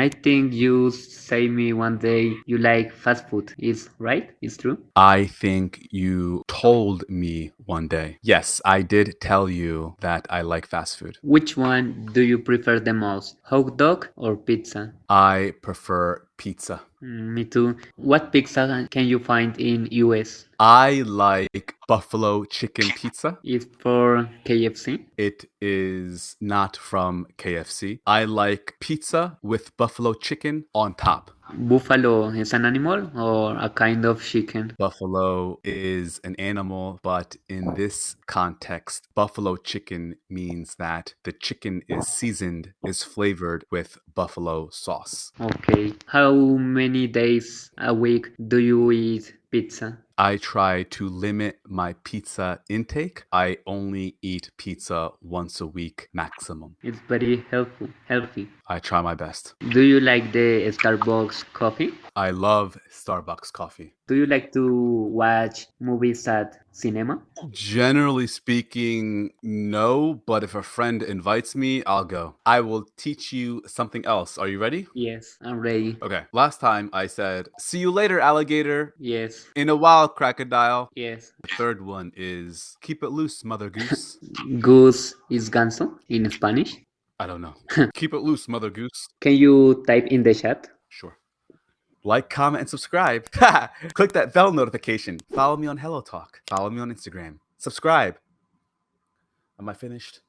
I think you say me one day you like fast food. Is right? Is true? I think you told me one day. Yes, I did tell you that I like fast food. Which one do you prefer the most? Hot dog or pizza? I prefer pizza. Me too. What pizza can you find in US? I like buffalo chicken pizza. Is for KFC? It is not from KFC. I like pizza with buffalo chicken on top. Buffalo is an animal or a kind of chicken? Buffalo is an animal, but in this context, buffalo chicken means that the chicken is seasoned, is flavored with buffalo sauce. Okay. How many days a week do you eat pizza? I try to limit my pizza intake. I only eat pizza once a week maximum. It's very helpful, healthy. I try my best. Do you like the Starbucks coffee? I love Starbucks coffee. Do you like to watch movies at cinema? Generally speaking, no, but if a friend invites me, I'll go. I will teach you something else. Are you ready? Yes, I'm ready. Okay. Last time I said, see you later, alligator. Yes, In a while, crocodile. yes. The third one is, keep it loose, mother goose. Goose is ganso in Spanish. I don't know. Keep it loose, mother goose. Can you type in the chat? Sure. Like, comment, and subscribe. Click that bell notification. Follow me on HelloTalk. Follow me on Instagram. Subscribe. Am I finished?